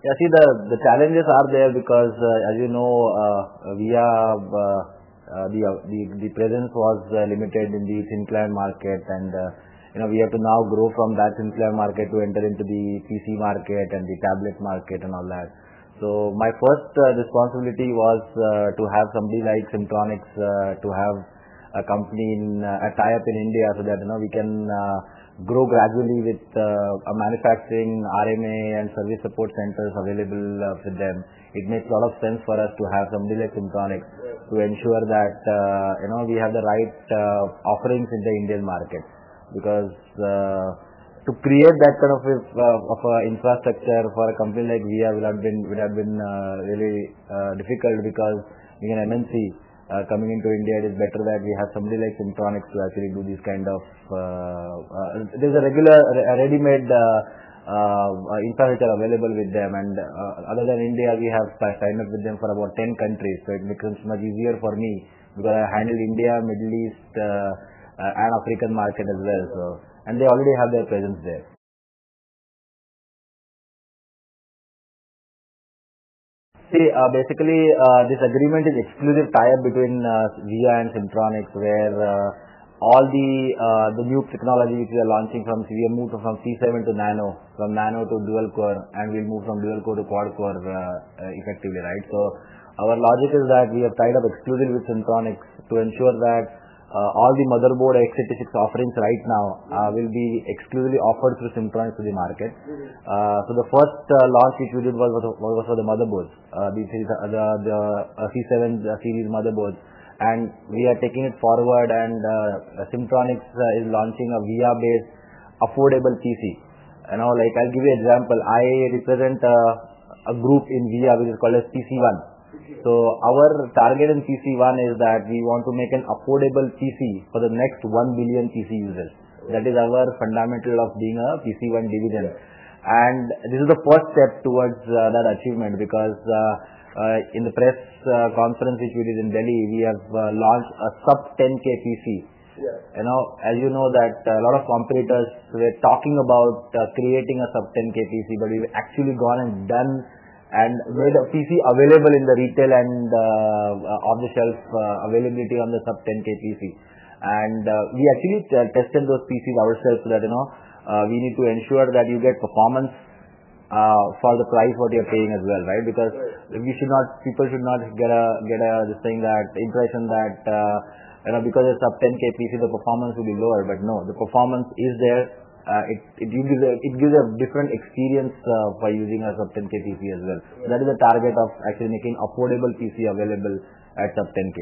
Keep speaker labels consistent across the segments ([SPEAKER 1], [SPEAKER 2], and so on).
[SPEAKER 1] Yeah, see, the challenges are there because, as you know, via the presence was limited in the thin client market, and we have to now grow from that thin client market to enter into the PC market and the tablet market and all that. So my first responsibility was to have somebody like Simmtronics to have a company a tie-up in India, so that we can grow gradually with a manufacturing, RMA and service support centers available with them. It makes a lot of sense for us to have somebody like Simmtronics to ensure that we have the right offerings in the Indian market, because to create that kind of infrastructure for a company like VIA would have been really difficult, because being an MNC coming into India, it is better that we have somebody like Simmtronics to actually do these kind of there's a regular ready-made infrastructure available with them, and other than India, we have signed up with them for about 10 countries, so it becomes much easier for me, because I handle India, Middle East and African market as well, so, and they already have their presence there. See, basically, this agreement is exclusive tie-up between VIA and Simmtronics, where all the new technology which we are launching we have moved from C7 to Nano, from Nano to dual core, and we'll move from dual core to quad core effectively, right? So our logic is that we have tied up exclusively with Simmtronics to ensure that all the motherboard x86 offerings right now will be exclusively offered through Simmtronics to the market. So the first launch which we did was for the motherboards, the C7 series motherboards, and we are taking it forward, and Simmtronics is launching a VIA-based affordable PC. Like I'll give you an example. I represent a group in VIA which is called as PC1. So our target in PC1 is that we want to make an affordable PC for the next 1 billion PC users. That is our fundamental of being a PC1 division. And this is the first step towards that achievement, because in the press conference which we did in Delhi, we have launched a sub 10K PC. Yeah. As you know that a lot of competitors were talking about creating a sub 10K PC, but we've actually gone and done and made a PC available in the retail and off-the-shelf availability on the sub 10K PC. And we actually tested those PCs ourselves, so that we need to ensure that you get performance for the price what you're paying as well, right? Because people should not get this thing, that impression that because it's sub 10K PC the performance will be lower, but no, the performance is there. It gives a different experience by using a sub 10K PC as well. So that is the target of actually making affordable PC available at sub 10K.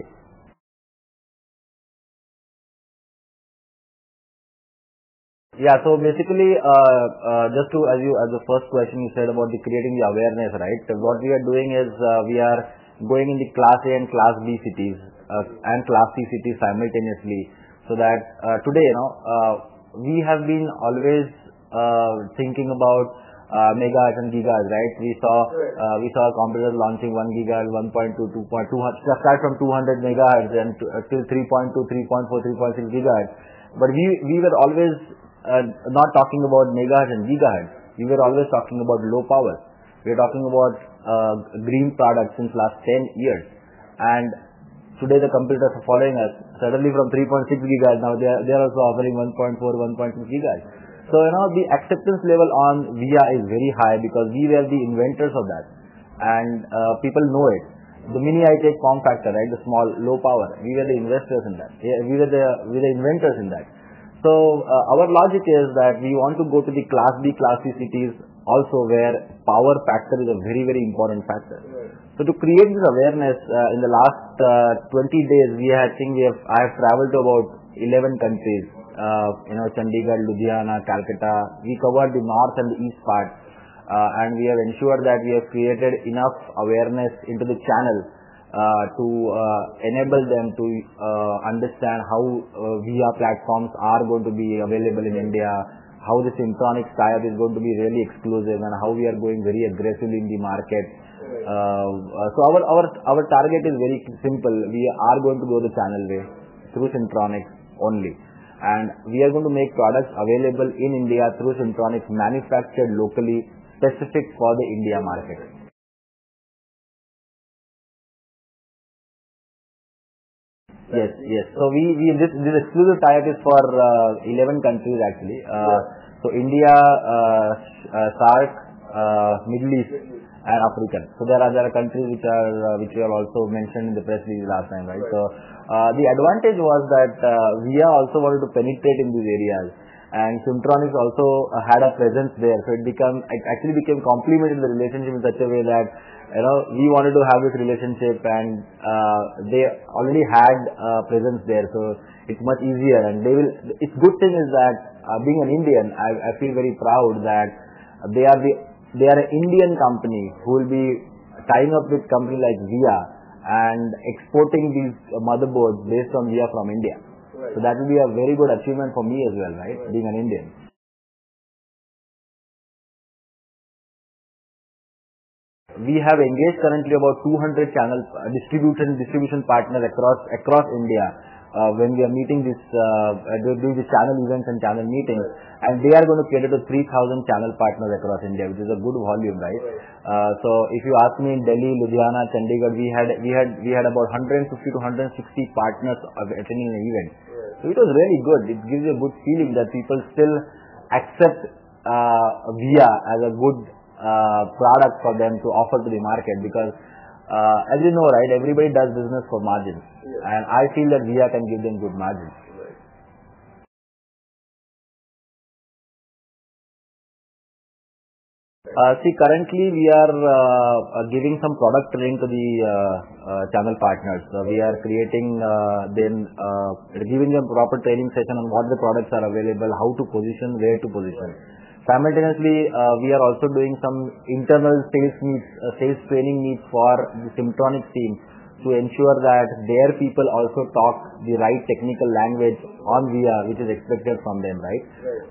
[SPEAKER 1] Yeah, so basically, just to as the first question you said about creating the awareness, right? What we are doing is we are going in the Class A and Class B cities and Class C cities simultaneously, so that today, we have been always thinking about megahertz and gigahertz, right? We saw competitors launching 1 gigahertz, 1.2, 2.2, start from 200 megahertz and till 3.2, 3.4, 3.6 gigahertz. But we were always not talking about megahertz and gigahertz. We were always talking about low power. We are talking about green products since last 10 years, and today the competitors are following us. Suddenly from 3.6 gigahertz, now they are also offering 1.4, 1.6 gigahertz. So the acceptance level on VIA is very high, because we were the inventors of that, and people know it. The mini high-tech form factor, right? The small, low power. We were the investors in that. We were the inventors in that. So our logic is that we want to go to the Class B, Class C cities also, where power factor is a very, very important factor. So to create this awareness, in the last 20 days, I have traveled to about 11 countries. Chandigarh, Ludhiana, Calcutta. We covered the north and the east part, and we have ensured that we have created enough awareness into the channel to enable them to understand how VIA platforms are going to be available in India, how the Simmtronics tie-up is going to be really exclusive, and how we are going very aggressively in the market. So our target is very simple. We are going to go the channel way through Simmtronics only, and we are going to make products available in India through Simmtronics, manufactured locally, specific for the India market. Yes, yes. So this exclusive tie-up is for 11 countries actually. So India, SAARC, Middle East, and African. So there are countries which we have also mentioned in the press release last time, right? So the advantage was that VIA also wanted to penetrate in these areas, and Simmtronics also had a presence there. So it actually became complemented the relationship in such a way that we wanted to have this relationship, and they already had presence there. So it's much easier, and its good thing is that being an Indian, I feel very proud that they are an Indian company who will be tying up with company like VIA and exporting these motherboards based on VIA from India. Right. So that will be a very good achievement for me as well, right? Being an Indian. We have engaged currently about 200 channel distribution partners across India. When we are meeting doing these channel events and channel meetings, and they are going to cater to 3,000 channel partners across India, which is a good volume, right? So if you ask me, in Delhi, Ludhiana, Chandigarh, we had about 150 to 160 partners attending an event. So it was really good. It gives you a good feeling that people still accept VIA as a good product for them to offer to the market, because as you know, right, everybody does business for margins, and I feel that VIA can give them good margins. See, currently we are giving some product training to the channel partners. We are creating giving them proper training session on what the products are available, how to position, where to position. Simultaneously, we are also doing some internal sales training needs for the Simmtronics team, to ensure that their people also talk the right technical language on VIA, which is expected from them, right?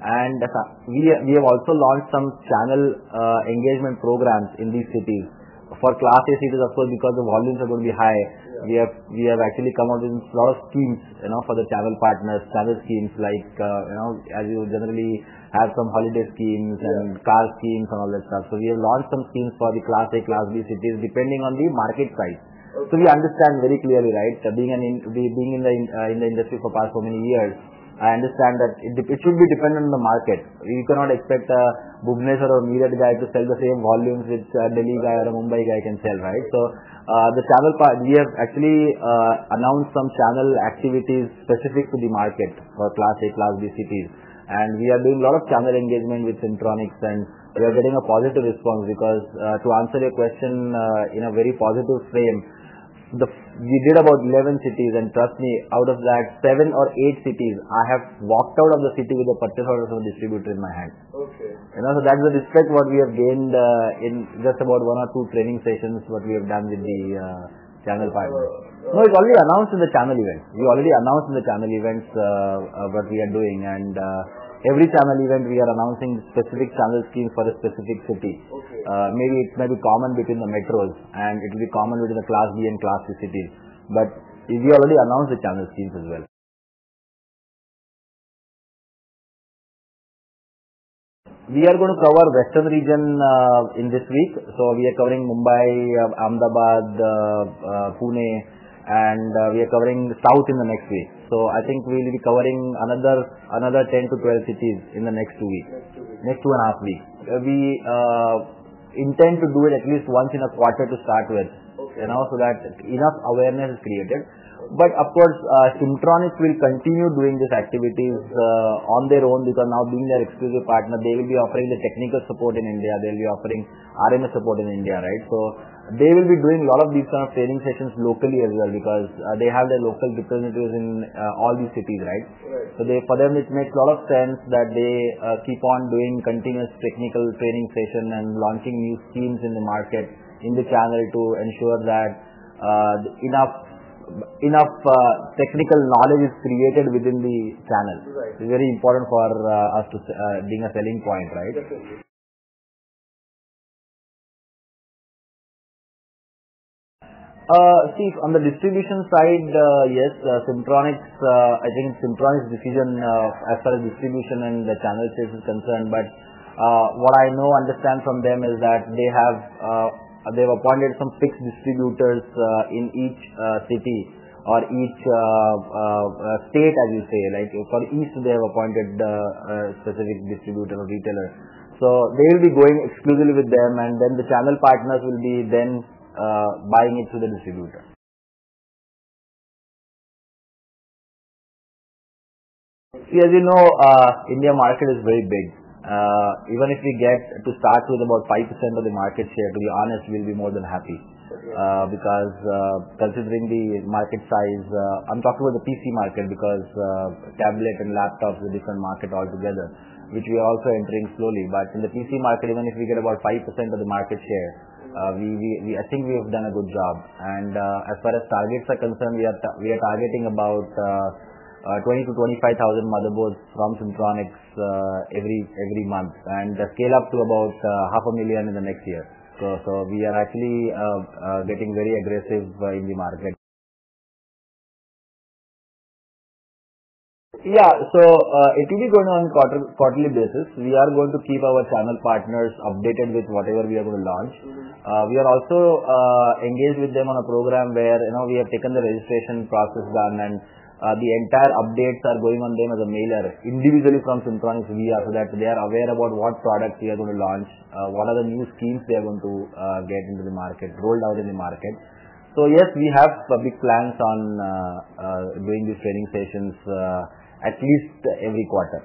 [SPEAKER 1] And we have also launched some channel engagement programs in these cities. For Class A cities, of course, because the volumes are going to be high, we have actually come out with a lot of schemes, for the channel partners, channel schemes like, as you generally have some holiday schemes and car schemes and all that stuff. So we have launched some schemes for the Class A, Class B cities, depending on the market size. So we understand very clearly, right? Being in the industry for past so many years, I understand that it should be dependent on the market. We cannot expect a Bhubaneswar or Meerut guy to sell the same volumes which a Delhi guy or a Mumbai guy can sell, right? So the channel part, we have actually announced some channel activities specific to the market for Class A, Class B cities, and we are doing a lot of channel engagement with Simmtronics, and we are getting a positive response, because to answer your question in a very positive frame, we did about 11 cities, and trust me, out of that 7 or 8 cities, I have walked out of the city with a purchase order from a distributor in my hand. Okay. So that's the respect what we have gained in just about 1 or 2 training sessions what we have done with the channel partners. No, it's already announced in the channel events. We already announced in the channel events what we are doing, and every channel event we are announcing specific channel schemes for a specific city. Okay. Maybe it may be common between the metros, and it will be common between the Class B and Class C cities. But we already announced the channel schemes as well. We are going to cover Western region in this week. So we are covering Mumbai, Ahmedabad, Pune, and we are covering South in the next week. So I think we will be covering another 10 to 12 cities in the next 2 weeks, next 2.5 weeks. We intend to do it at least once in a quarter to start with, so that enough awareness is created. But of course, Simmtronics will continue doing these activities on their own, because now being their exclusive partner, they will be offering the technical support in India, they will be offering RMS support in India, right? So they will be doing a lot of these kind of training sessions locally as well, because they have their local representatives in all these cities, right? So for them it makes a lot of sense that they keep on doing continuous technical training session and launching new schemes in the market, in the channel, to ensure that enough technical knowledge is created within the channel. Right. It's very important for us to being a selling point, right? Definitely. See, on the distribution side, yes, Simmtronics, I think Simmtronics' decision as far as distribution and the channel sales is concerned, but What I understand from them is that they've appointed some fixed distributors in each city or each state, as you say. Like for East, they have appointed a specific distributor or retailer. So they will be going exclusively with them, and then the channel partners will be then buying it through the distributor. See, as you know, India market is very big. Even if we get to start with about 5% of the market share, to be honest, we'll be more than happy. Because considering the market size, I'm talking about the PC market because tablet and laptops is a different market altogether, which we are also entering slowly. But in the PC market, even if we get about 5% of the market share, I think we have done a good job. And as far as targets are concerned, we are targeting about 20 to 25,000 motherboards from Simmtronics every month, and scale up to about 500,000 in the next year. So we are actually getting very aggressive in the market. Yeah, so it will be going on quarterly basis. We are going to keep our channel partners updated with whatever we are going to launch. We are also engaged with them on a program where we have taken the registration process done, and the entire updates are going on them as a mailer individually from Simmtronics via, so that they are aware about what products we are going to launch, what are the new schemes they are going to get into the market, rolled out in the market. So yes, we have big plans on doing these training sessions at least every quarter.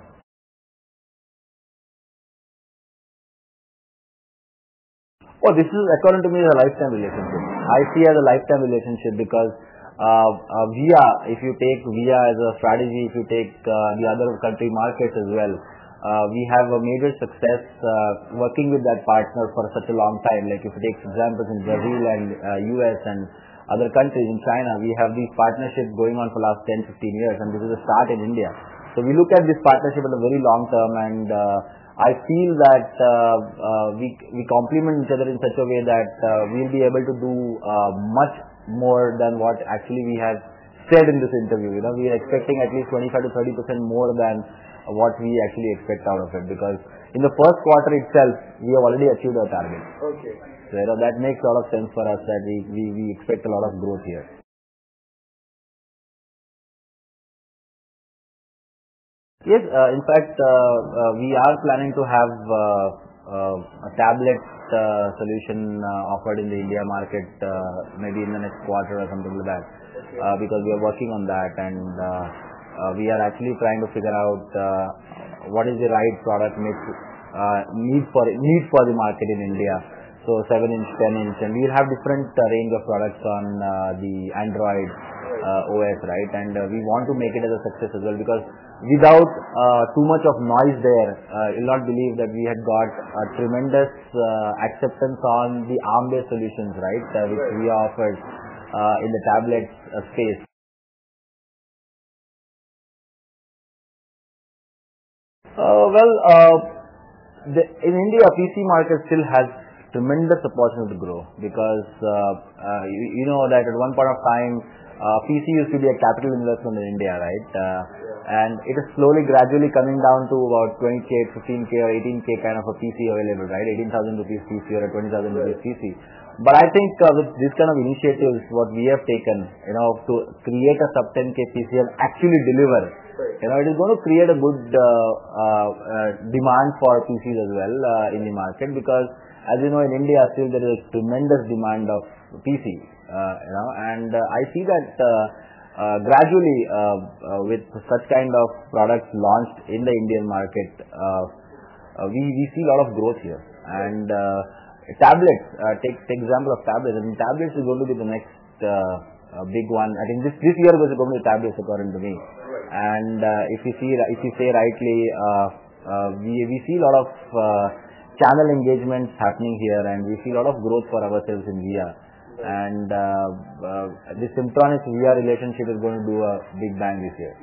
[SPEAKER 1] Oh, this is, according to me, a lifetime relationship. I see as a lifetime relationship because VIA, if you take VIA as a strategy, if you take the other country markets as well, we have a major success working with that partner for such a long time. Like if you take examples in Brazil and US and other countries, in China, we have these partnerships going on for the last 10-15 years, and this is a start in India. So we look at this partnership at a very long term, and I feel that we complement each other in such a way that we'll be able to do much more than what actually we have said in this interview. We are expecting at least 25 to 30% more than what we actually expect out of it, because in the first quarter itself, we have already achieved our target.
[SPEAKER 2] Okay.
[SPEAKER 1] So that makes a lot of sense for us that we expect a lot of growth here. Yes, in fact, we are planning to have a tablet solution offered in the India market maybe in the next quarter or something like that, because we are working on that, and we are actually trying to figure out what is the right product mix need for the market in India. So 7-inch, 10-inch, and we will have different range of products on the Android OS, right? And we want to make it as a success as well, because without too much of noise there, you'll not believe that we had got a tremendous acceptance on the ARM-based solutions, right, which we offered in the tablet space. In India, PC market still has tremendous opportunity to grow, because you know that at one point of time, PC used to be a capital investment in India, right? And it is slowly, gradually coming down to about 20K, 15K or 18K kind of a PC available, right? 18,000 rupees PC or a 20,000 rupees PC. But I think with this kind of initiatives, what we have taken, to create a sub 10K PC and actually deliver, it is going to create a good demand for PCs as well in the market, because as you know, in India still there is tremendous demand of PC, and I see that gradually with such kind of products launched in the Indian market, we see a lot of growth here. And tablets, take example of tablets. I mean, tablets is going to be the next big one. I think this year was going to be tablets, according to me. And if you say rightly, we see a lot of channel engagements happening here, and we see a lot of growth for ourselves in VIA. And this Simmtronics VIA relationship is going to do a big bang this year.